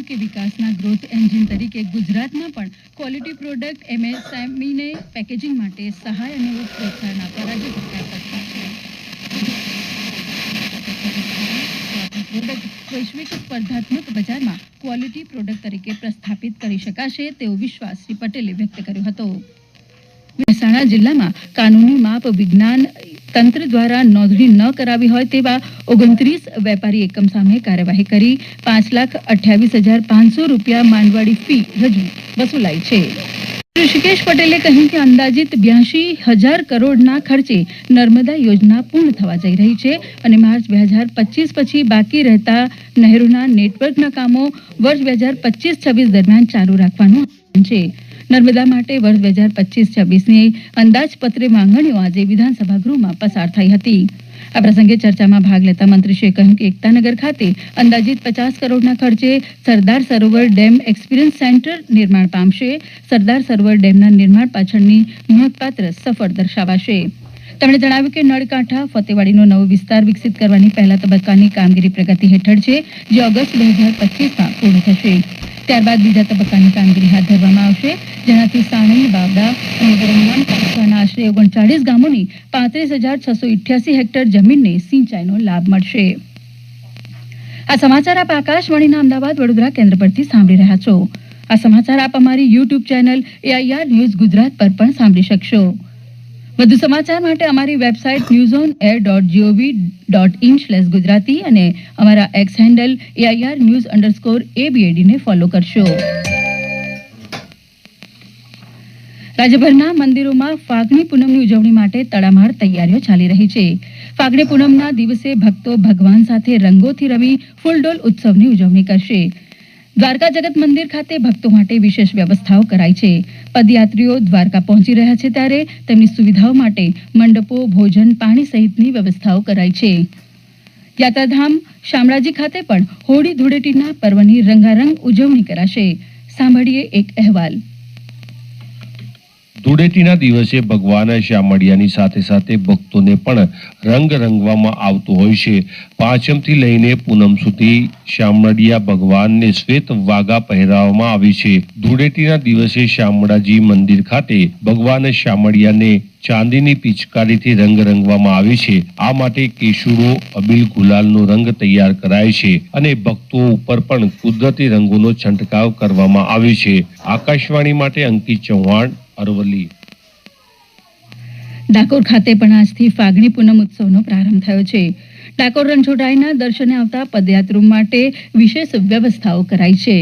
જણાવ્યું કે વિકાસના ગ્રોથ એન્જિન તરીકે ગુજરાતમાં પણ ક્વોલિટી પ્રોડક્ટ MSMEને પેકેજિંગ માટે સહાય અને પ્રોત્સાહન આપવા રાજ્ય સરકાર તત્પર છે. પ્રોડક્ટ વૈશ્વિક સ્પર્ધાત્મક બજારમાં ક્વોલિટી પ્રોડક્ટ તરીકે પ્રસ્થાપિત કરી શકાશે તેવો વિશ્વાસ શ્રી પટેલે વ્યક્ત કર્યો હતો. મહેસાણા જિલ્લામાં કાનૂની માપ વિજ્ઞાન તંત્ર દ્વારા નોંધણી ન કરાવી હોય તેવા 29 વેપારી એકમ સામે કાર્યવાહી કરી ₹5,28,500 માંડવાડી ફી વસૂલાઈ છે. ઋષિકેશ પટેલે કહ્યું કે અંદાજિત 82,000 કરોડના ખર્ચે નર્મદા યોજના પૂર્ણ થવા જઈ રહી છે અને માર્ચ 2025 પછી બાકી રહેતા નહેરોના નેટવર્કના કામો વર્ષ 2025-26 દરમિયાન ચાલુ રાખવાનું છે. નર્મદા માટે વર્ષ 2025-26ની અંદાજપત્રે માંગણીઓ આજે વિધાનસભા ગૃહમાં પસાર થઈ હતી. આ પ્રસંગે ચર્ચામાં ભાગ લેતા મંત્રીશ્રીએ કહ્યું કે એકતાનગર ખાતે અંદાજિત 50 કરોડના ખર્ચે Sardar Sarovar dam experience centre નિર્માણ પામશે. સરદાર સરોવર ડેમના નિર્માણ પાછળની નોંધપાત્ર સફળ દર્શાવાશે. તેમણે જણાવ્યું કે નળકાંઠા ફતેવાડીનો નવો વિસ્તાર વિકસિત કરવાની પહેલા તબક્કાની કામગીરી પ્રગતિ હેઠળ છે, જે ઓગસ્ટ 2025માં પૂર્ણ થશે. ત્યારબાદ બીજા તબક્કાની કામગીરી હાથ ધરવામાં આવશે, જેનાથી સાણંદ, બાવડા અને વરંગામ તાલુકાના આશરે 39 ગામોની 35,688 હેક્ટર જમીનને સિંચાઈનો લાભ મળશે. આ સમાચાર આપ આકાશવાણીના અમદાવાદ વડોદરા કેન્દ્ર પરથી સાંભળી રહ્યા છો. આ સમાચાર આપ અમારી YouTube channel AIR news Gujarat પર પણ સાંભળી શકશો. વધુ સમાચાર માટે અમારી વેબસાઇટ newsonair.gov.in/gujarati અને અમારા એક્સ હેન્ડલ AIR_news_ABAD ને ફોલો કરશો. રાજ્યભરના મંદિરોમાં ફાગણી પૂનમની ઉજવણી માટે તડામાર તૈયારીઓ ચાલી રહી છે. ફાગણી પૂનમના દિવસે ભક્તો ભગવાન સાથે રંગોથી રમી ફૂલડોલ ઉત્સવની ઉજવણી કરશે. દ્વારકા જગત મંદિર ખાતે ભક્તો માટે વિશેષ વ્યવસ્થાઓ કરાઈ છે. પદયાત્રીઓ દ્વારકા પહોંચી રહ્યા છે ત્યારે તેમની સુવિધાઓ માટે મંડપો, ભોજન, પાણી સહિતની વ્યવસ્થાઓ કરાઈ છે. યાત્રાધામ શામળાજી ખાતે પણ હોળી ધૂળેટીના પર્વની રંગારંગ ઉજવણી કરાશે. સાંભળીએ એક અહેવાલ. ધૂળેટીના દિવસે ભગવાન શામળિયાની સાથે સાથે ભક્તોને પણ રંગ રંગવામાં આવતો હોય છે. પાંચમથી લઈને પૂનમ સુધી શામળિયા ભગવાનને શ્વેત વાઘા પહેરાવવામાં આવે છે. ધૂળેટીના દિવસે શામળાજી મંદિર ખાતે ભગવાન શામળિયાને ચાંદીની પિચકારીથી રંગ રંગવામાં આવે છે. આ માટે કેસુડો, અબીલ, ગુલાલનો રંગ તૈયાર કરાય છે અને ભક્તો ઉપર પણ કુદરતી રંગોનો છંટકાવ કરવામાં આવે છે. આકાશવાણી માટે અંકિત ચૌહાણ, અરવલ્લી. ડાકોર ખાતે પણ આજથી ફાગણી પૂનમ ઉત્સવનો પ્રારંભ થયો છે. ડાકોર રણછોડરાયના દર્શને આવતા પદયાત્રીઓ માટે વિશેષ વ્યવસ્થાઓ કરાઈ છે.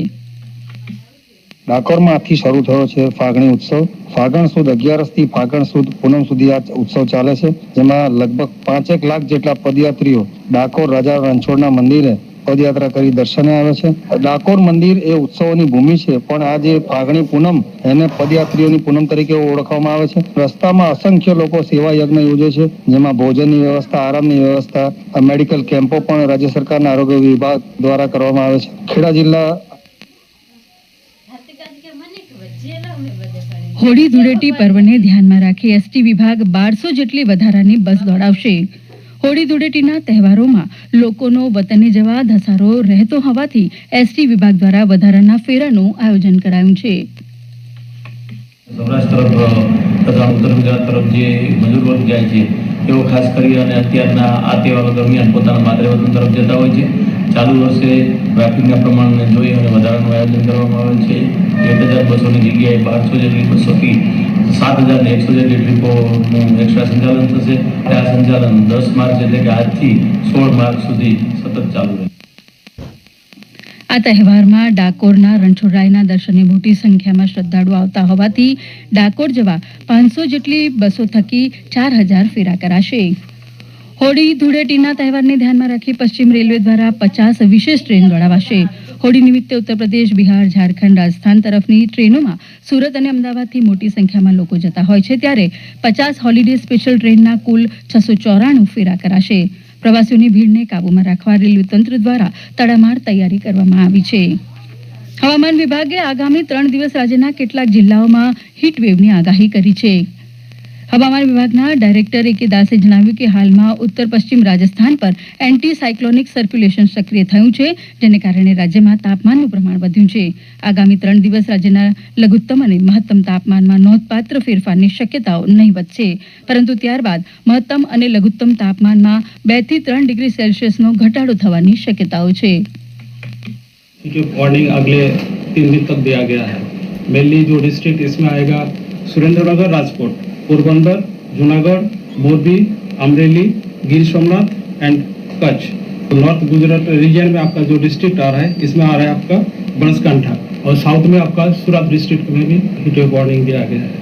ડાકોરમાં આજથી શરૂ થયો છે ફાગણી ઉત્સવ. ફાગણ સુદ 11 થી ફાગણ સુદ પૂનમ સુધી આ ઉત્સવ ચાલે છે, જેમાં લગભગ 5 લાખ જેટલા પદયાત્રીઓ ડાકોર રાજા રણછોડના મંદિરે પદયાત્રા કરી દર્શને આવે છે. ડાકોર મંદિર એ ઉત્સવોની ભૂમિ છે, પણ આ જે ફાગણી પૂનમ એને પદયાત્રીઓની પૂનમ તરીકે ઓળખવામાં આવે છે. રસ્તામાં અસંખ્ય લોકો સેવા યજ્ઞ યોજે છે, જેમાં ભોજનની વ્યવસ્થા, આરામની વ્યવસ્થા, મેડિકલ કેમ્પો પણ રાજ્ય સરકારના આરોગ્ય વિભાગ દ્વારા કરવામાં આવે છે. ખેડા જિલ્લા હોળી ધૂળેટી પર્વને ધ્યાનમાં રાખી એસટી વિભાગ 1200 જેટલી વધારાની બસ દોડાવશે. હોળી ધૂળેટીના તહેવારોમાં લોકોનો વતને જવા ધસારો રહેતો હોવાથી એસટી વિભાગ દ્વારા વધારાના ફેરાનું આયોજન કરાયું છે. સૌરાષ્ટ્ર તરફ તથા ઉત્તર ગુજરાત તરફ જે મજૂર વર્ગ જાય છે તેઓ ખાસ કરી અને અત્યારના આ તહેવારો દરમિયાન પોતાના માતૃ વતન તરફ જતા હોય છે. ચાલુ વર્ષે ટ્રાફિકના પ્રમાણને જોઈ અને વધારાનું આયોજન કરવામાં આવેલ છે. 1000 બસોની જગ્યાએ 1200 જેટલી બસોથી 7100 જેટલી ટ્રીપોનું એક્સ્ટ્રા સંચાલન થશે. આ સંચાલન 10 માર્ચ એટલે કે આજથી 16 માર્ચ સુધી સતત ચાલુ રહેશે. આ તહેવારમાં ડાકોરના રણછોડરાયના દર્શને મોટી સંખ્યામાં શ્રદ્ધાળુઓ આવતા હોવાથી ડાકોર જવા 500 જેટલી બસો થકી 4000 ફેરા કરાશે. હોળી ધૂળેટીના તહેવારને ધ્યાનમાં રાખી પશ્ચિમ રેલવે દ્વારા 50 વિશેષ ટ્રેન દોડાવાશે. હોળી નિમિત્તે ઉત્તર પ્રદેશ, બિહાર, ઝારખંડ, રાજસ્થાન તરફની ટ્રેનોમાં સુરત અને અમદાવાદથી મોટી સંખ્યામાં લોકો જતા હોય છે, ત્યારે 50 હોલિડે સ્પેશિયલ ટ્રેનના કુલ 694 ફેરા કરાશે. પ્રવાસીઓની ભીડને કાબૂમાં રાખવા રેલવે તંત્ર દ્વારા તડામાર તૈયારી કરવામાં આવી છે. હવામાન વિભાગે આગામી 3 દિવસ રાજ્યના કેટલાક જિલ્લાઓમાં હીટવેવની આગાહી કરી છે. હવામાન વિભાગના ડાયરેક્ટર એ કે દાસે જણાવ્યું કે હાલમાં ઉત્તર પશ્ચિમ રાજસ્થાન પર એન્ટી સાયક્લોનિક સર્ક્યુલેશન સક્રિય થયું છે, જેને કારણે રાજ્યમાં તાપમાનનું પ્રમાણ વધ્યું છે. આગામી 3 દિવસ રાજ્યના લઘુત્તમ અને મહત્તમ તાપમાનમાં નોંધપાત્ર ફેરફારની શક્યતાઓ નહીવત છે, પરંતુ ત્યારબાદ મહત્તમ અને લઘુત્તમ તાપમાનમાં 2 થી 3 ડિગ્રી સેલ્સિયસનો ઘટાડો થવાની શક્યતાઓ છે. वार्निंग अगले 3 दिन तक दिया गया है. मेनली जो डिस्ट्रिक्ट इसमें आएगा Surendranagar, Rajkot, Porbandar, Junagadh, Morbi, Amreli, Gir Somnath and Kutch. North Gujarat region में आपका जो डिस्ट्रिक्ट आ रहा है इसमें आ रहा है आपका बनासकांठा और साउथ में आपका सूरत डिस्ट्रिक्ट में भी हीट वेव वार्निंग दिया गया है.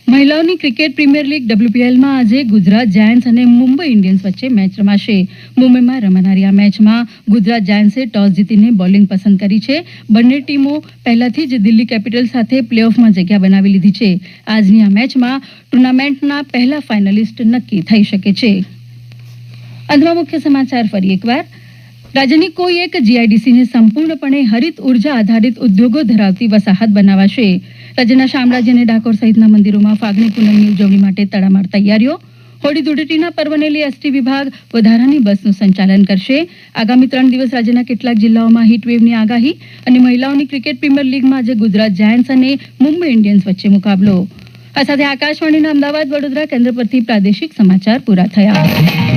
મહિલાઓની ક્રિકેટ પ્રીમિયર લીગ WPLમાં આજે ગુજરાત જાયન્ટ્સ અને મુંબઈ ઇન્ડિયન્સ વચ્ચે મેચ રમાશે. મુંબઈમાં રમાનારી આ મેચમાં ગુજરાત જાયન્ટ્સે ટોસ જીતીને બોલિંગ પસંદ કરી છે. બંને ટીમો પહેલાથી જ દિલ્હી કેપિટલ સાથે પ્લેઓફમાં જગ્યા બનાવી લીધી છે. આજની આ મેચમાં ટુર્નામેન્ટના પહેલા ફાઇનલિસ્ટ નક્કી થઈ શકે છે. અંતમાં મુખ્ય સમાચાર ફરી એકવાર. રાજ્યની કોઈ એક જીઆઈડીસીને સંપૂર્ણપણે હરિત ઉર્જા આધારિત ઉદ્યોગો ધરાવતી વસાહત બનાવાશે. રાજ્યના શામળાજી અને ડાકોર સહિતના મંદિરોમાં ફાગણી પૂનમની ઉજવણી માટે તડામાર તૈયારીઓ. હોળી ધૂળેટીના પર્વને લઈ એસટી વિભાગ વધારાની બસનું સંચાલન કરશે. આગામી 3 દિવસ રાજ્યના કેટલાક જિલ્લાઓમાં હીટવેવની આગાહી. અને મહિલાઓની ક્રિકેટ પ્રીમિયર લીગમાં આજે ગુજરાત જાયન્ટ્સ અને મુંબઈ ઇન્ડિયન્સ વચ્ચે મુકાબલો. આ સાથે આકાશવાણીના અમદાવાદ વડોદરા કેન્દ્ર પરથી પ્રાદેશિક સમાચાર પૂરા થયા.